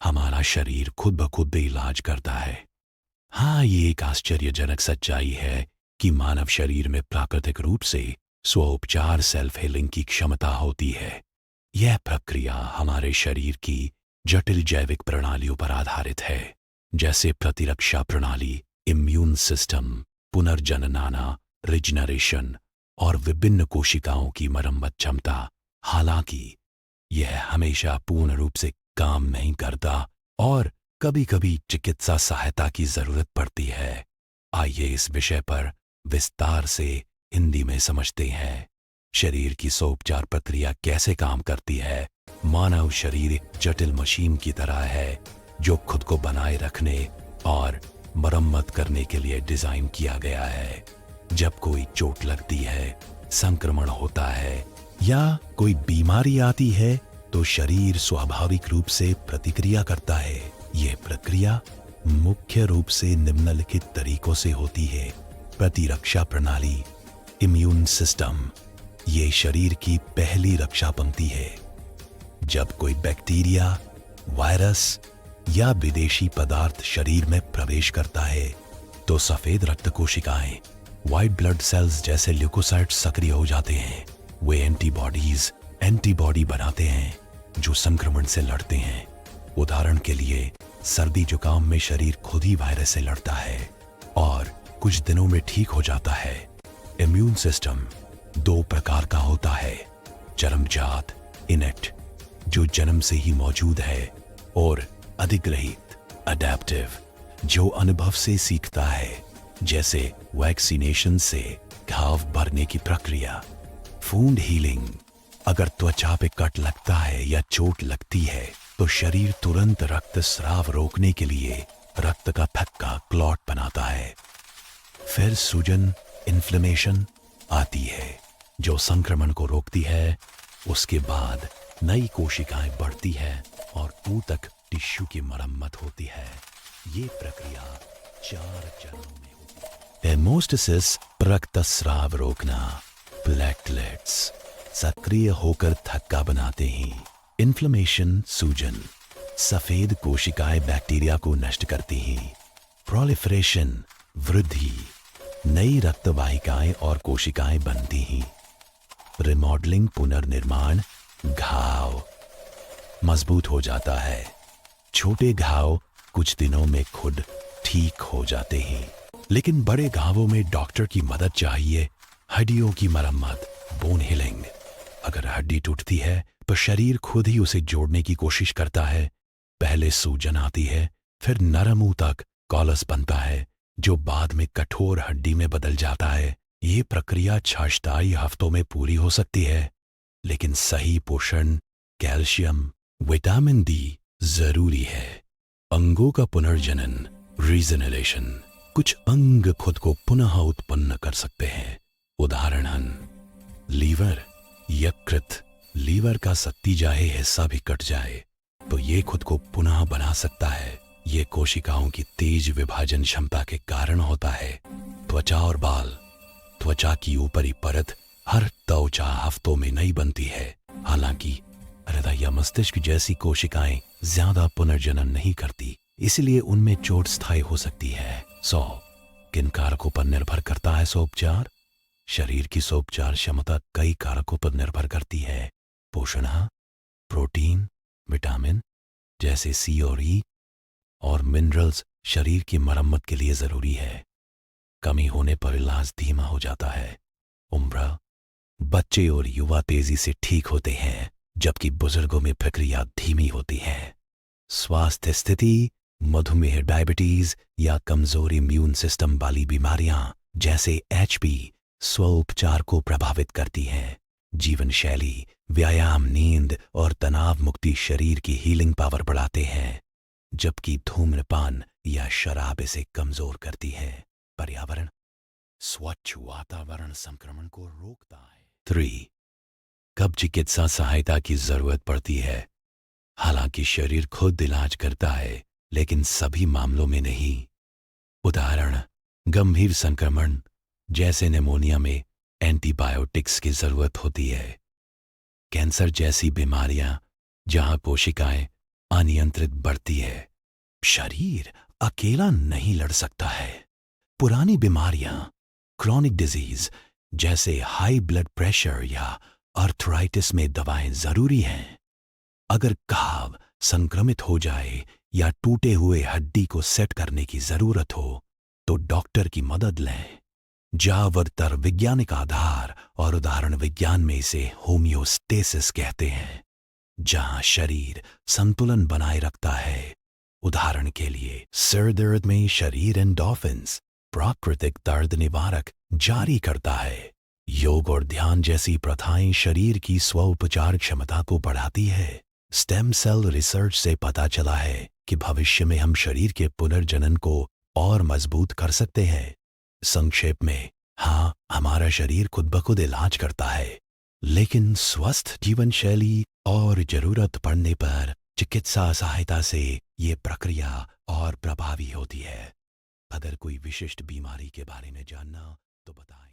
हमारा शरीर खुद ब खुद इलाज करता है। हाँ, ये एक आश्चर्यजनक सच्चाई है कि मानव शरीर में प्राकृतिक रूप से स्वोपचार सेल्फ हीलिंग की क्षमता होती है। यह प्रक्रिया हमारे शरीर की जटिल जैविक प्रणालियों पर आधारित है, जैसे प्रतिरक्षा प्रणाली, इम्यून सिस्टम, पुनर्जननाना, रिजनरेशन और विभिन्न कोशिकाओं की मरम्मत क्षमता। हालांकि यह हमेशा पूर्ण रूप से काम नहीं करता और कभी कभी चिकित्सा सहायता की जरूरत पड़ती है। आइए इस विषय पर विस्तार से हिंदी में समझते हैं। शरीर की स्वोपचार प्रक्रिया कैसे काम करती है। मानव शरीर एक जटिल मशीन की तरह है जो खुद को बनाए रखने और मरम्मत करने के लिए डिजाइन किया गया है। जब कोई चोट लगती है, संक्रमण होता है या कोई बीमारी आती है तो शरीर स्वाभाविक रूप से प्रतिक्रिया करता है। यह प्रक्रिया मुख्य रूप से निम्नलिखित तरीकों से होती है। प्रतिरक्षा प्रणाली, इम्यून सिस्टम, ये शरीर की पहली रक्षा पंक्ति है। जब कोई बैक्टीरिया, वायरस या विदेशी पदार्थ शरीर में प्रवेश करता है तो सफेद रक्त कोशिकाएं, व्हाइट ब्लड सेल्स जैसे ल्यूकोसाइट्स सक्रिय हो जाते हैं। वे एंटीबॉडी बनाते हैं जो संक्रमण से लड़ते हैं। उदाहरण के लिए सर्दी जुकाम में शरीर खुद ही वायरस से लड़ता है और कुछ दिनों में ठीक हो जाता है। इम्यून सिस्टम दो प्रकार का होता है, जन्मजात इनेट जो जन्म से ही मौजूद है और अधिग्रहित अडैप्टिव जो अनुभव से सीखता है, जैसे वैक्सीनेशन से घाव भरने की प्रक्रिया। वुंड हीलिंग, अगर त्वचा पे कट लगता है या चोट लगती है तो शरीर तुरंत रक्तस्राव रोकने के लिए रक्त का थक्का क्लॉट बनाता है। फिर सूजन, इन्फ्लेमेशन आती है जो संक्रमण को रोकती है। उसके बाद नई कोशिकाएं बढ़ती है और ऊतक टिश्यू की मरम्मत होती है। ये प्रक्रिया 4 चरणों में होती है। हेमोस्टेसिस, रक्तस्राव रोकना। प्लेटलेट्स सक्रिय होकर थक्का बनाते हैं। इन्फ्लेमेशन, सूजन, सफेद कोशिकाएं बैक्टीरिया को नष्ट करती हैं। प्रोलिफरेशन, वृद्धि, नई रक्तवाहिकाएं और कोशिकाएं बनती हैं। रिमॉडलिंग, पुनर्निर्माण, घाव मजबूत हो जाता है। छोटे घाव कुछ दिनों में खुद ठीक हो जाते हैं, लेकिन बड़े घावों में डॉक्टर की मदद चाहिए। हड्डियों की मरम्मत, बोन हीलिंग, अगर हड्डी टूटती है तो शरीर खुद ही उसे जोड़ने की कोशिश करता है। पहले सूजन आती है, फिर नरम ऊतक कॉलस बनता है जो बाद में कठोर हड्डी में बदल जाता है। ये प्रक्रिया 6 हफ्तों में पूरी हो सकती है, लेकिन सही पोषण, कैल्शियम, विटामिन डी जरूरी है। अंगों का पुनर्जनन, रीजनरेशन, कुछ अंग खुद को पुनः उत्पन्न कर सकते हैं। उदाहरण, लीवर, यकृत। लीवर का सत्ती जाए हिस्सा भी कट जाए तो ये खुद को पुनः बना सकता है। ये कोशिकाओं की तेज विभाजन क्षमता के कारण होता है। त्वचा और बाल, त्वचा की ऊपरी परत हर 2-4 हफ्तों में नई बनती है। हालांकि हृदय या मस्तिष्क जैसी कोशिकाएं ज्यादा पुनर्जनन नहीं करती, इसलिए उनमें चोट स्थायी हो सकती है। किन कारकों पर निर्भर करता है स्वोपचार? शरीर की स्वोपचार क्षमता कई कारकों पर निर्भर करती है। पोषण, प्रोटीन, विटामिन जैसे सी और ई और मिनरल्स शरीर की मरम्मत के लिए जरूरी है। कमी होने पर इलाज धीमा हो जाता है। उम्र, बच्चे और युवा तेजी से ठीक होते हैं, जबकि बुजुर्गों में प्रक्रिया धीमी होती है। स्वास्थ्य स्थिति, मधुमेह, डायबिटीज या कमजोर इम्यून सिस्टम वाली बीमारियां जैसे एचपी स्वोपचार को प्रभावित करती हैं। जीवन शैली, व्यायाम, नींद और तनाव मुक्ति शरीर की हीलिंग पावर बढ़ाते हैं, जबकि धूम्रपान या शराब इसे कमजोर करती है। पर्यावरण, स्वच्छ वातावरण संक्रमण को रोकता है। 3. कब चिकित्सा सहायता की जरूरत पड़ती है? हालांकि शरीर खुद इलाज करता है, लेकिन सभी मामलों में नहीं। उदाहरण, गंभीर संक्रमण जैसे निमोनिया में एंटीबायोटिक्स की जरूरत होती है। कैंसर जैसी बीमारियां जहां कोशिकाएं अनियंत्रित बढ़ती है। शरीर अकेला नहीं लड़ सकता है। पुरानी बीमारियां, क्रॉनिक डिजीज जैसे हाई ब्लड प्रेशर या आर्थराइटिस में दवाएं जरूरी हैं। अगर घाव संक्रमित हो जाए या टूटे हुए हड्डी को सेट करने की जरूरत हो तो डॉक्टर की मदद लें। ज्यादातर वैज्ञानिक आधार और उदाहरण विज्ञान में इसे होम्योस्टेसिस कहते हैं, जहां शरीर संतुलन बनाए रखता है। उदाहरण के लिए सिर दर्द में शरीर एंडोर्फिन्स, प्राकृतिक दर्द निवारक जारी करता है। योग और ध्यान जैसी प्रथाएं शरीर की स्व उपचार क्षमता को बढ़ाती है। स्टेम सेल रिसर्च से पता चला है कि भविष्य में हम शरीर के पुनर्जनन को और मजबूत कर सकते हैं। संक्षेप में, हाँ, हमारा शरीर खुद ब खुद इलाज करता है, लेकिन स्वस्थ जीवन शैली और जरूरत पड़ने पर चिकित्सा सहायता से ये प्रक्रिया और प्रभावी होती है। अगर कोई विशिष्ट बीमारी के बारे में जानना तो बताएं।